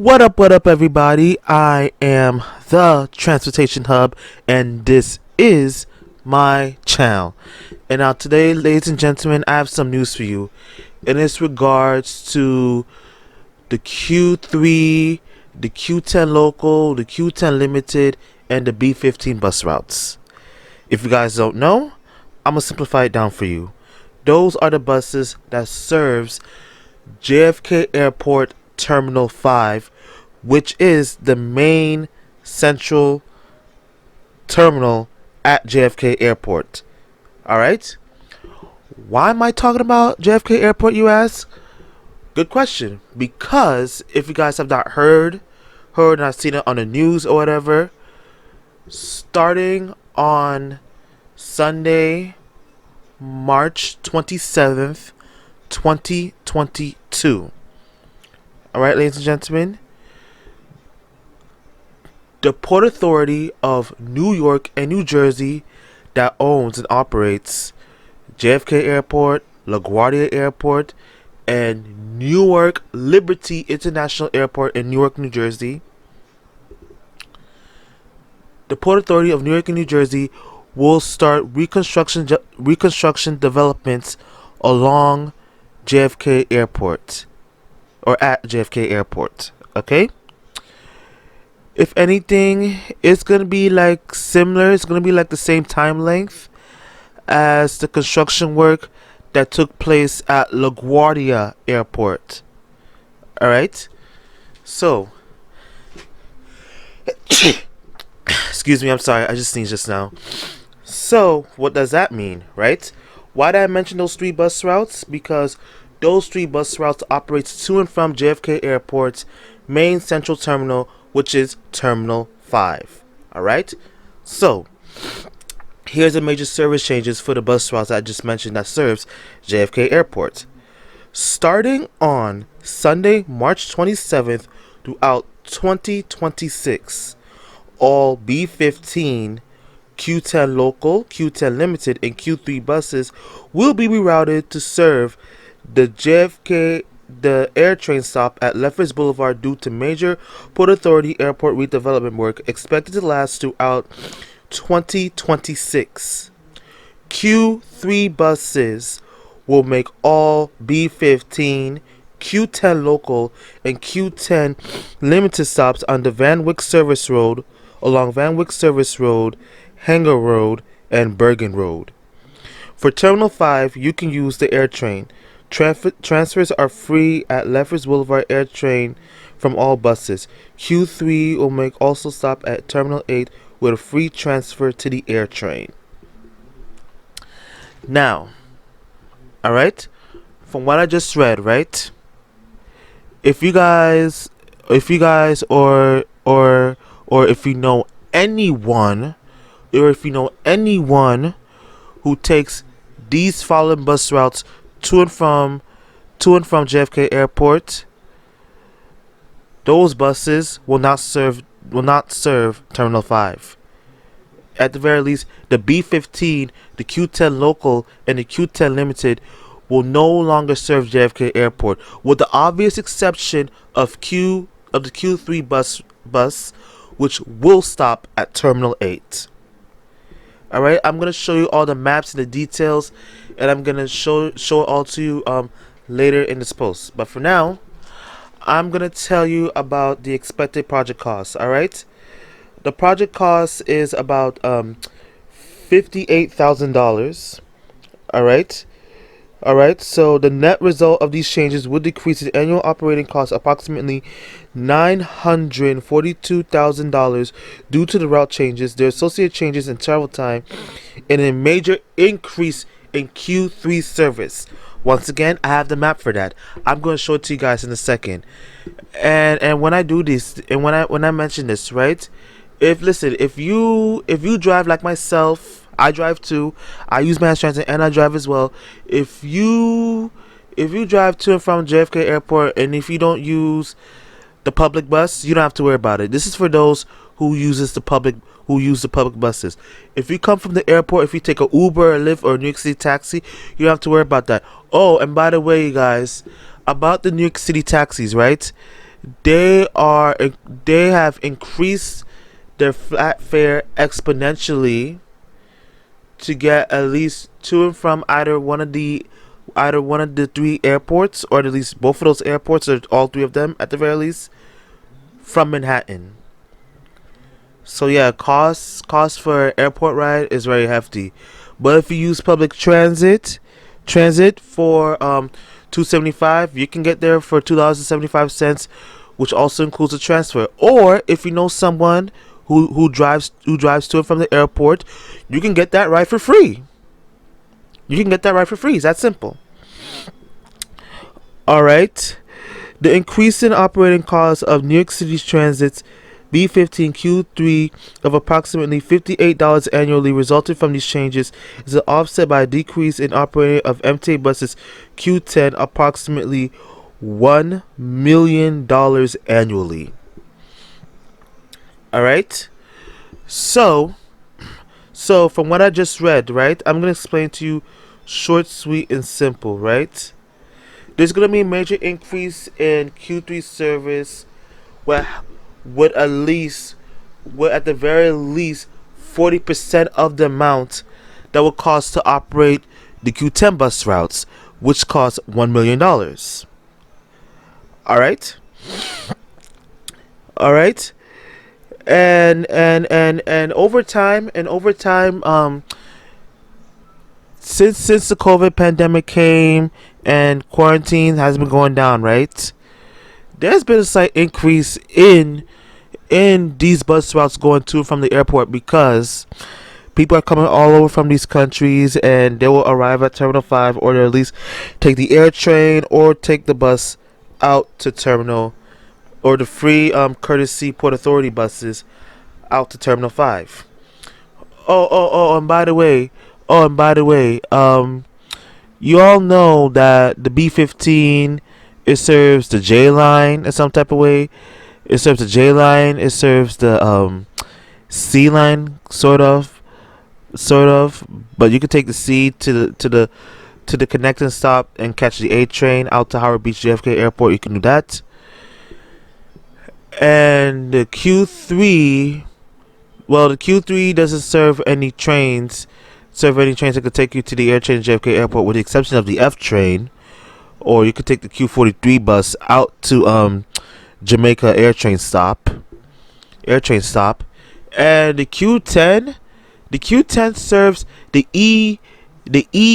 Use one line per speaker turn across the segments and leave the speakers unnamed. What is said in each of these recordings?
What up, everybody? I am the Transportation Hub, and this is my channel. And now, today, ladies and gentlemen, I have some news for you. And it's regards to the Q3, the Q10 Local, the Q10 Limited, and the B15 bus routes. If you guys don't know, I'm gonna simplify it down for you. Those are the buses that serves JFK Airport Terminal 5, which is the main central terminal at JFK Airport. Alright? Why am I talking about JFK Airport, you ask? Good question. Because if you guys have not heard and I've seen it on the news or whatever, starting on Sunday, March 27th, 2022. Alright, ladies and gentlemen, the Port Authority of New York and New Jersey that owns and operates JFK Airport, LaGuardia Airport, and Newark Liberty International Airport in Newark, New Jersey. The Port Authority of New York and New Jersey will start reconstruction developments along JFK Airport, or at JFK Airport. Okay? If anything, it's gonna be like similar. It's gonna be like the same time length as the construction work that took place at LaGuardia Airport. Alright? So, excuse me, I'm sorry, I just sneezed just now. So, what does that mean, right? Why did I mention those three bus routes? Because those three bus routes operate to and from JFK Airport's main central terminal, which is Terminal 5. Alright? So, here's the major service changes for the bus routes I just mentioned that serves JFK Airport. Starting on Sunday, March 27th throughout 2026, all B15, Q10 Local, Q10 Limited, and Q3 buses will be rerouted to serve the JFK AirTrain stop at Lefferts Blvd due to major Port Authority airport redevelopment work expected to last throughout 2026. Q3 buses will make all B15, Q10 Local, and Q10 Limited stops on the Wyck Service Rd, along Wyck Service Rd, Hangar Rd, and Bergen Rd. For Terminal 5, you can use the AirTrain. Transfers are free at Lefferts Blvd AirTrain from all buses. Q3 will make also stop at Terminal 8 with a free transfer to the AirTrain. Now, alright, from what I just read, right? If you guys or if you know anyone, who takes these following bus routes to and from JFK Airport, those buses will not serve Terminal 5. At the very least, the B15, the Q10 Local, and the Q10 Limited will no longer serve JFK Airport, with the obvious exception of the Q3 bus, which will stop at Terminal 8. Alright, I'm going to show you all the maps and the details, and I'm going to show it all to you later in this post. But for now, I'm going to tell you about the expected project costs. Alright, the project cost is about $58,000. Alright, so the net result of these changes would decrease the annual operating cost approximately $942,000 due to the route changes, their associated changes in travel time, and a major increase in Q3 service. Once again, I have the map for that. I'm going to show it to you guys in a second. And when I do this, and when I mention this, right? If you drive like myself, I drive too. I use mass transit and I drive as well. If you drive to and from JFK Airport, and if you don't use the public bus, you don't have to worry about it. This is for those who use the public buses. If you come from the airport, if you take a Uber, a Lyft, or a New York City taxi, you don't have to worry about that. Oh, and by the way, you guys, about the New York City taxis, right? they have increased their flat fare exponentially to get at least to and from either one of the three airports, or at least both of those airports, or all three of them at the very least, from Manhattan. So yeah, cost for airport ride is very hefty. But if you use public transit for $2.75, you can get there for $2.75, which also includes a transfer. Or if you know someone who drives to and from the airport, you can get that ride for free. It's that simple. All right. The increase in operating costs of New York City's Transit's B15 Q3 of approximately $58 annually resulting from these changes is offset by a decrease in operating of MTA buses Q10 approximately $1 million annually. All right. So from what I just read, right, I'm going to explain to you short, sweet, and simple, right? There's going to be a major increase in Q3 service with at the very least 40% of the amount that would cost to operate the Q10 bus routes, which cost $1 million. All right. And over time, since the COVID pandemic came and quarantine has been going down, right? There's been a slight increase in these bus routes going to and from the airport, because people are coming all over from these countries, and they will arrive at Terminal 5, or at least take the air train or take the bus out to Terminal, or the free courtesy Port Authority buses out to Terminal 5. And by the way, you all know that the B15, it serves the J line in some type of way. It serves the J line. It serves the C line, sort of. But you can take the C to the connecting stop and catch the A train out to Howard Beach JFK Airport. You can do that. And the Q3, the Q3 doesn't serve any trains. That could take you to the AirTrain JFK Airport, with the exception of the F train. Or you could take the Q43 bus out to Jamaica AirTrain stop. And the Q10 serves the E,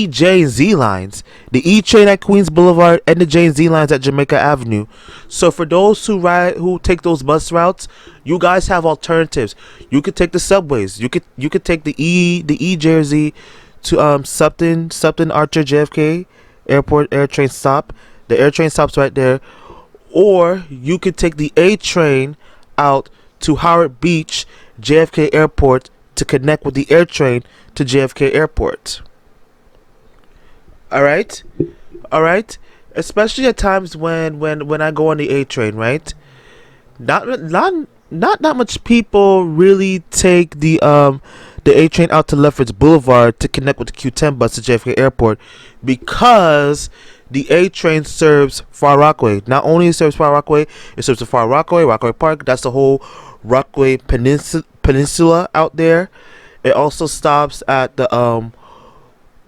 J, and Z lines. The E train at Queens Boulevard and the J and Z lines at Jamaica Avenue. So for those who take those bus routes, you guys have alternatives. You could take the subways. You could take the E, J, or Z to Supton Archer JFK Airport AirTrain stop. The AirTrain stop's right there. Or you could take the A train out to Howard Beach JFK Airport to connect with the air train to JFK Airport. All right. Especially at times when I go on the A train, right? Not that much people really take the A train out to Lefferts Blvd to connect with the Q10 bus to JFK Airport, because the A train serves Far Rockaway. Not only serves Far Rockaway, it serves the Far Rockaway Park. That's the whole Rockaway Peninsula out there. It also stops at the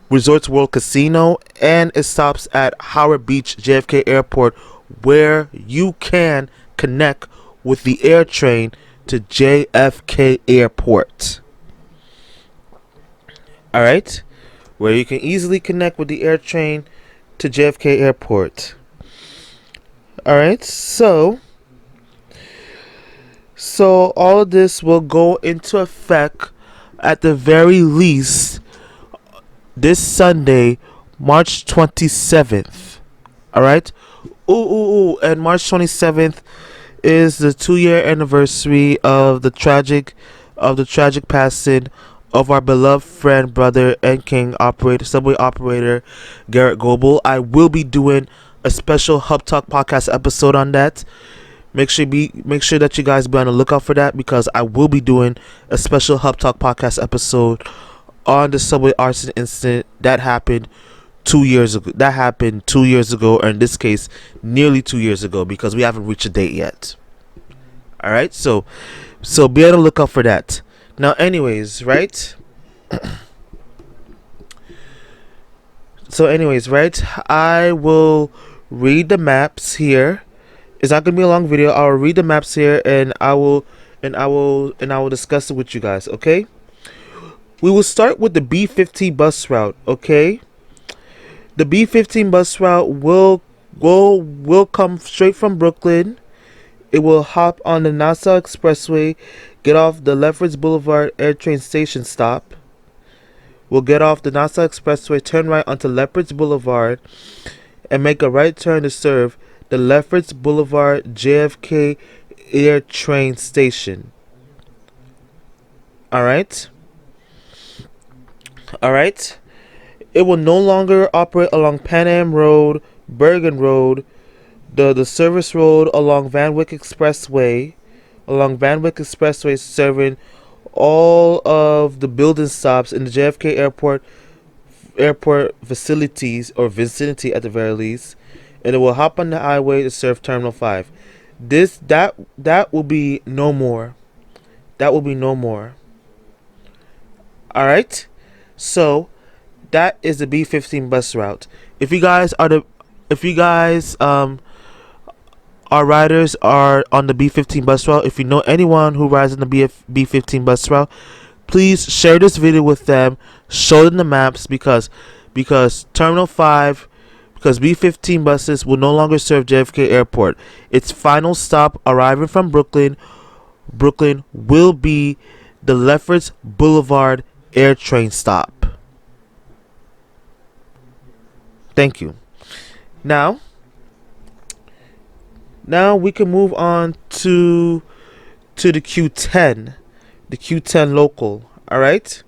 Resorts World Casino, and it stops at Howard Beach JFK Airport, where you can connect with the air train to JFK Airport. All right, where you can easily connect with the air train to JFK Airport. All right, so all of this will go into effect at the very least this Sunday, March 27th. All right. And March 27th is the 2-year anniversary of the tragic passing of our beloved friend, brother, and king subway operator Garrett Goebel. I will be doing a special Hub Talk podcast episode on that. Make sure that you guys be on the lookout for that, because I will be doing a special Hub Talk podcast episode on the subway arson incident that happened 2 years ago. That happened 2 years ago, or in this case, nearly 2 years ago, because we haven't reached a date yet. All right, so be on the lookout for that. Now, anyways, right? I will read the maps here. It's not gonna be a long video. I'll read the maps here, and I will discuss it with you guys. Okay. We will start with the B15 bus route. Okay. The B15 bus route will come straight from Brooklyn. It will hop on the Nassau Expressway, get off the Lefferts Blvd AirTrain Station stop. We'll get off the Nassau Expressway, turn right onto Lefferts Blvd, and make a right turn to serve the Lefferts Blvd JFK Airport Station. Alright? It will no longer operate along PANY&NJ Road, Bergen Rd, the service road along Wyck Expressway, serving all of the building stops in the JFK Airport facilities, or vicinity at the very least, and it will hop on the highway to serve Terminal 5. That will be no more. Alright? So that is the B15 bus route. If you guys our riders are on the B15 bus route, if you know anyone who rides on the B15 bus route, please share this video with them. Show them the maps, because Terminal 5, because B15 buses will no longer serve JFK Airport. Its final stop, arriving from Brooklyn, will be the Lefferts Blvd AirTrain stop. Thank you. Now we can move on to the Q10, local. All right,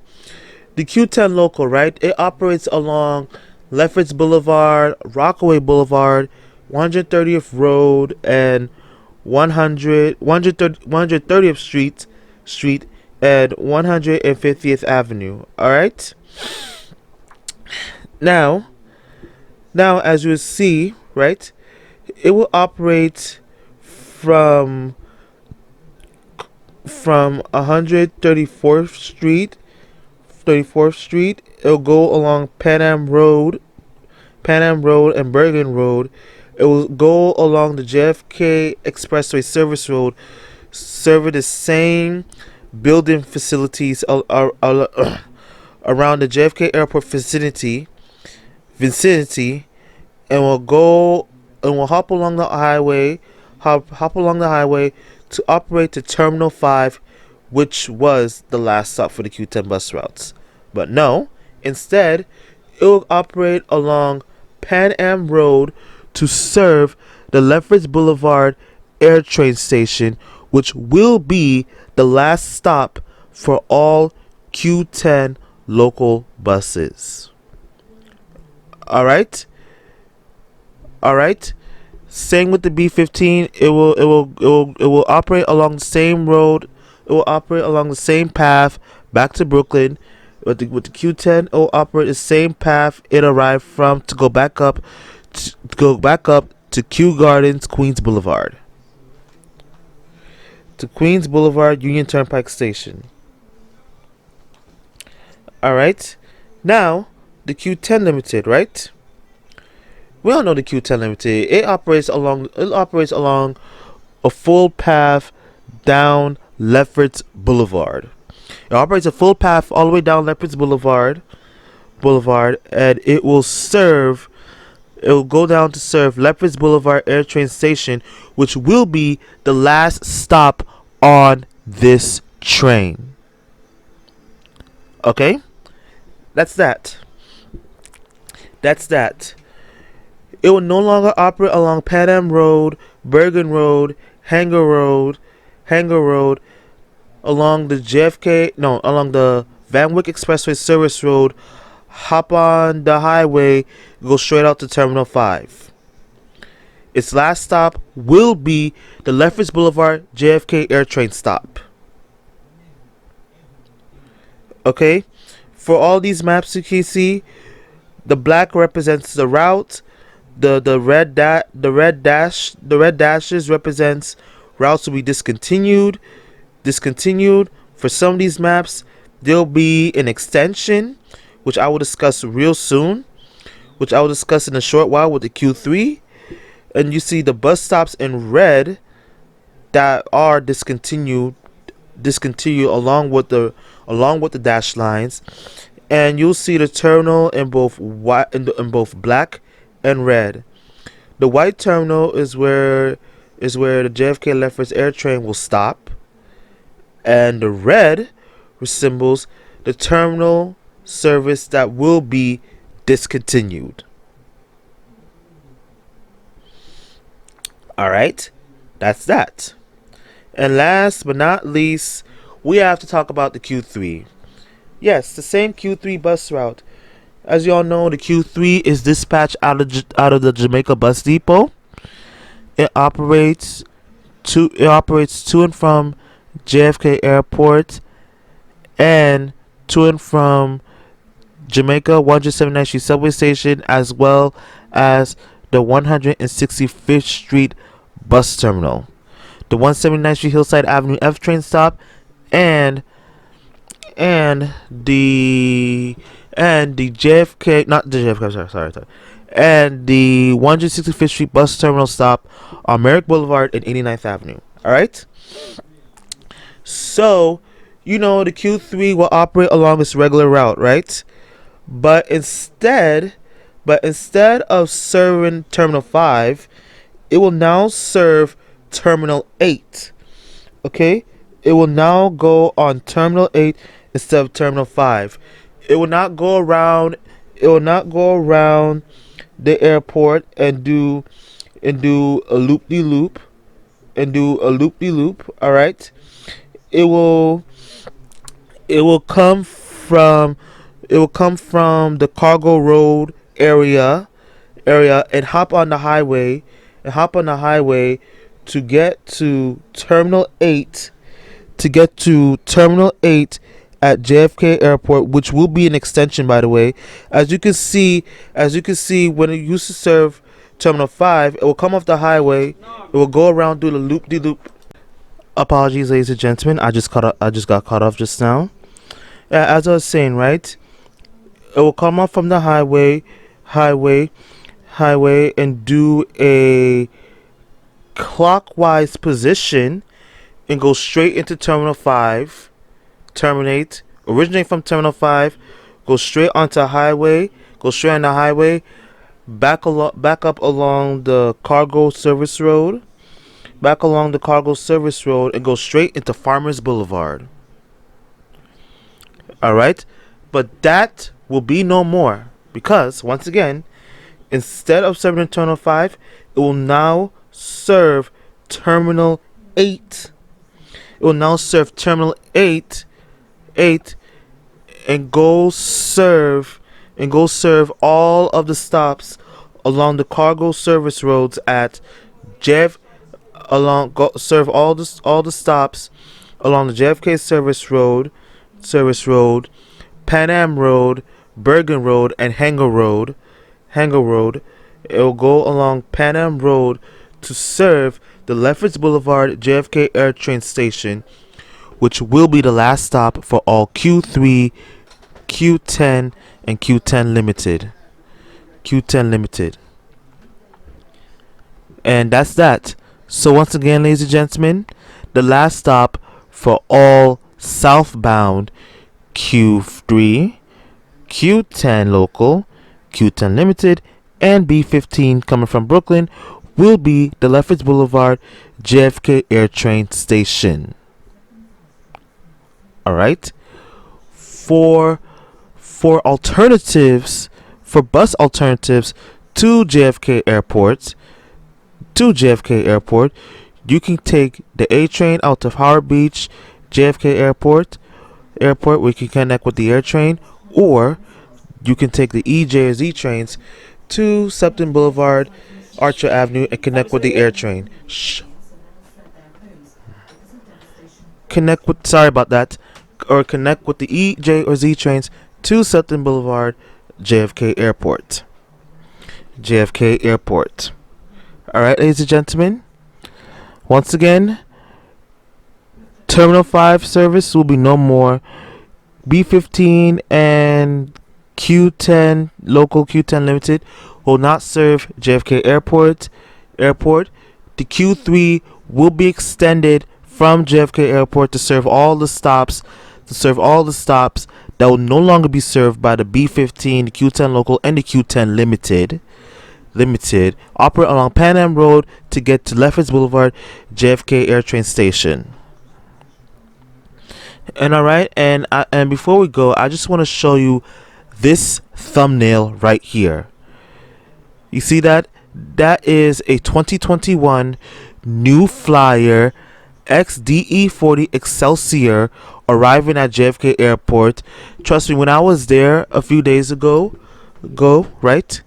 the Q10 local, right? It operates along Lefferts Blvd, Rockaway Boulevard, 130th Road, and 130th Street, and 150th Avenue. All right. Now, as you see, right? It will operate from 134th Street. It'll go along PANY&NJ Road and Bergen Rd. It will go along the JFK Expressway Service Road, serving the same building facilities around the JFK Airport vicinity, and will hop along the highway to operate to Terminal 5, which was the last stop for the Q10 bus routes. But no, instead, it will operate along PANY&NJ Road to serve the Lefferts Blvd AirTrain Station, which will be the last stop for all Q10 local buses. Alright. Same with the B15. It will operate along the same road. It will operate along the same path back to Brooklyn. With the Q10, it will operate the same path it arrived from to go back up to Kew Gardens, Queens Boulevard. To Queens Boulevard Union Turnpike Station. Alright. Now, the Q10 Limited, right? We all know the Q10 Limited. It operates along a full path down Lefferts Blvd. It operates a full path all the way down Lefferts Boulevard, and it will go down to serve Lefferts Blvd AirTrain Station, which will be the last stop on this train. Okay? That's that. It will no longer operate along PANY&NJ Road, Bergen Rd, Hangar Rd, along the Wyck Expressway Service Road, hop on the highway, go straight out to Terminal 5. Its last stop will be the Lefferts Blvd JFK AirTrain stop. Okay? For all these maps you can see, The black represents the route. The red dashes represents routes will be discontinued. For some of these maps, there'll be an extension, which I will discuss real soon, which I will discuss in a short while with the Q3. And you see the bus stops in red that are discontinued along with the dash lines, and you'll see the terminal in both black and red. The white terminal is where the JFK Lefferts AirTrain will stop, and the red resembles the terminal service that will be discontinued. Alright, that's that. And last but not least, we have to talk about the Q3. Yes, the same Q3 bus route. As you all know, the Q3 is dispatched out of the Jamaica Bus Depot. It operates to and from JFK Airport and to and from Jamaica 179th Street Subway Station, as well as the 165th Street Bus Terminal, the 179th Street Hillside Avenue F train stop, and the JFK, not the JFK, sorry, and the 165th Street Bus Terminal stop on Merrick Boulevard and 89th Avenue. All right. So, the Q3 will operate along its regular route, right? But instead of serving Terminal 5, it will now serve Terminal 8. Okay? It will now go on Terminal 8 instead of Terminal 5. It will not go around the airport and do a loop-de-loop. All right? It will come from the Cargo Road area and hop on the highway to get to Terminal 8 at JFK Airport, which will be an extension, by the way. As you can see, when it used to serve Terminal 5, it will come off the highway, it will go around, do the loop-de-loop. Apologies, ladies and gentlemen, I just got caught off just now. As I was saying, right, it will come off from the highway and do a clockwise position and go straight into Terminal 5, terminate, originate from Terminal 5, go straight on the highway, back up along the Cargo Service Road, and go straight into Farmers Boulevard. Alright? But that will be no more, because, once again, instead of serving Terminal 5, it will now serve Terminal 8. It will now serve Terminal 8 and go serve all of the stops along the Cargo Service Roads at serve all the stops along the JFK Service Road, Pan Road, Bergen Rd, and Hangar Rd. It will go along Pan Road to serve the Lefferts Blvd JFK AirTrain Station, which will be the last stop for all Q3, Q10, and Q10 Limited. And that's that. So once again, ladies and gentlemen, the last stop for all southbound Q3, Q10 local, Q10 Limited, and B15 coming from Brooklyn will be the Lefferts Blvd JFK AirTrain Station. Alright? For bus alternatives to JFK Airport, you can take the A train out of Howard Beach, JFK Airport, where you can connect with the air train, or you can take the EJ or Z trains to Sutton Boulevard, Archer Avenue, and connect with the air train. Connect with the EJ or Z trains to Sutton Boulevard, JFK Airport. JFK Airport. Alright, ladies and gentlemen. Once again, Terminal 5 service will be no more. B15 and Q10, local Q10 Limited, will not serve JFK Airport. The Q3 will be extended from JFK Airport to serve all the stops. That will no longer be served by the B15, the Q10 local, and the Q10 Limited. Operate along PANY&NJ Road to get to Lefferts Blvd JFK AirTrain Station. And alright, and before we go, I just want to show you this thumbnail right here. You see that? That is a 2021 New Flyer XDE40 Excelsior arriving at JFK Airport. Trust me, when I was there a few days ago, right?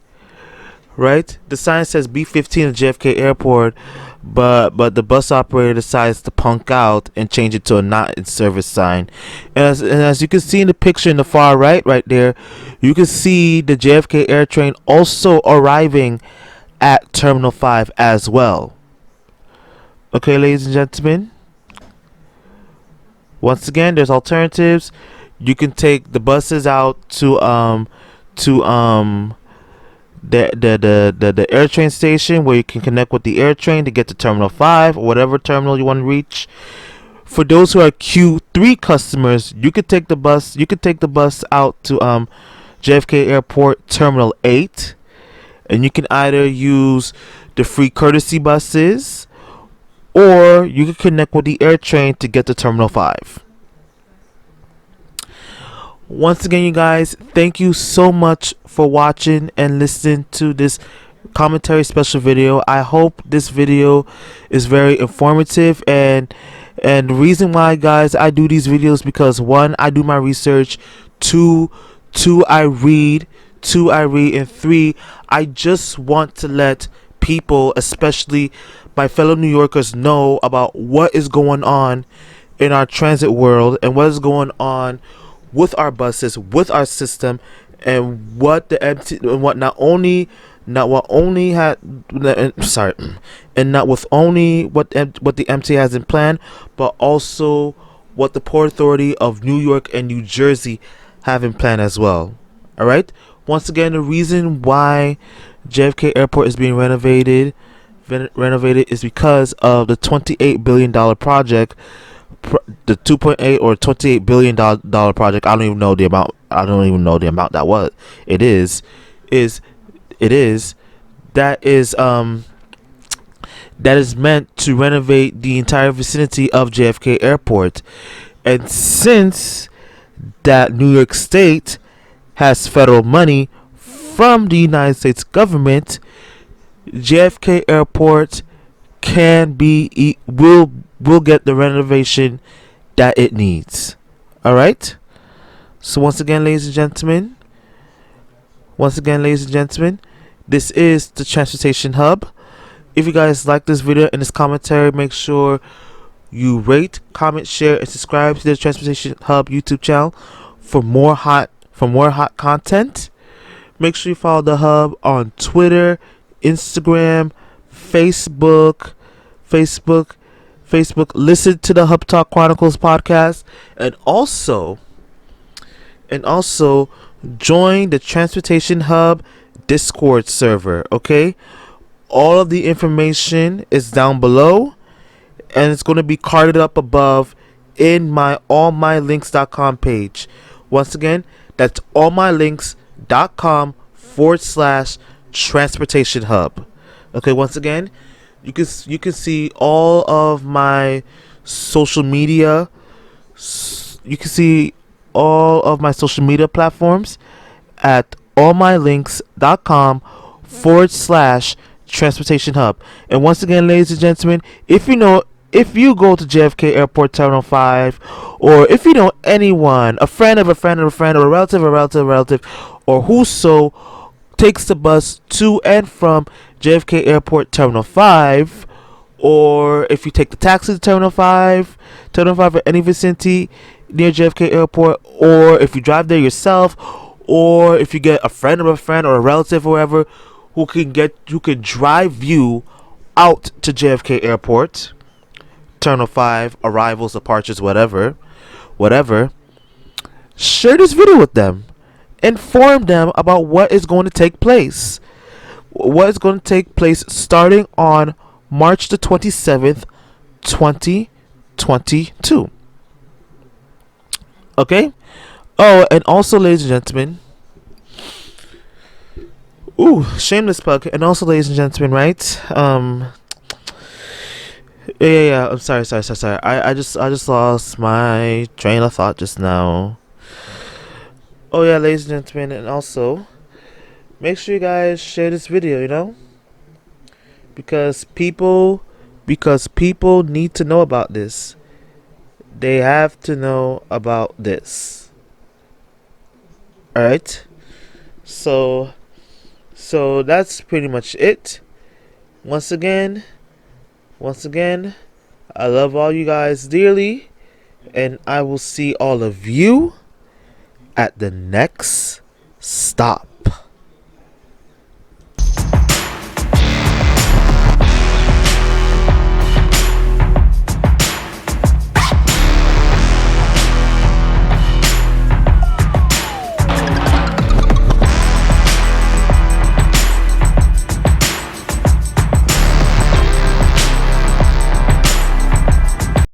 The sign says B15 at JFK Airport, but the bus operator decides to punk out and change it to a not in service sign. And as you can see in the picture in the far right there, you can see the JFK AirTrain also arriving at Terminal 5 as well. Okay, ladies and gentlemen. Once again, there's alternatives. You can take the buses out to the AirTrain station, where you can connect with the AirTrain to get to Terminal 5 or whatever terminal you want to reach. For those who are Q3 customers, you could take the bus. You could take the bus out to JFK Airport Terminal 8, and you can either use the free courtesy buses, or you can connect with the AirTrain to get to Terminal 5. Once again, you guys, thank you so much for watching and listening to this commentary special video. I hope this video is very informative, and the reason why, guys, I do these videos because, one, I do my research, two, I read, and three, I just want to let people, especially my fellow New Yorkers, know about what is going on in our transit world and what is going on with our buses, with our system, and what the not only what the MTA has in plan, but also what the Port Authority of New York and New Jersey have in plan as well. All right. Once again, the reason why JFK Airport is being renovated is because of the $28 billion project. The 2.8 or $28 billion project. I don't even know the amount. That was. It is meant to renovate the entire vicinity of JFK Airport. And since that New York State has federal money from the United States government, JFK Airport will get the renovation that it needs. All right. So once again, ladies and gentlemen, this is the Transportation Hub. If you guys like this video and this commentary, make sure you rate, comment, share, and subscribe to the Transportation Hub YouTube channel for more hot content. Make sure you follow the hub on Twitter, Instagram, Facebook. Listen to the Hub Talk Chronicles podcast, and also join the Transportation Hub Discord server. Okay, all of the information is down below, and it's going to be carded up above in my allmylinks.com page. Once again, that's allmylinks.com/transportation hub. Okay, once again, you can see all of my social media. You can see all of my social media platforms at allmylinks.com/transportation hub. And once again, ladies and gentlemen, if you go to JFK Airport Terminal 5, or if you know anyone, a friend of a friend of a friend, or a relative, or whoso takes the bus to and from JFK Airport Terminal 5, or if you take the taxi to Terminal 5 or any vicinity near JFK Airport, or if you drive there yourself, or if you get a friend of a friend or a relative or whoever who can drive you out to JFK Airport, Terminal 5, arrivals, departures, whatever, share this video with them. Inform them about what is going to take place. What is going to take place starting on March the 27th, 2022. Okay? Oh, and also, ladies and gentlemen, shameless plug. And also, ladies and gentlemen, right? Yeah. I'm sorry. I just lost my train of thought just now. Oh yeah, ladies and gentlemen, and also, make sure you guys share this video. Because people need to know about this. They have to know about this. All right. So that's pretty much it. Once again, I love all you guys dearly, and I will see all of you at the next stop.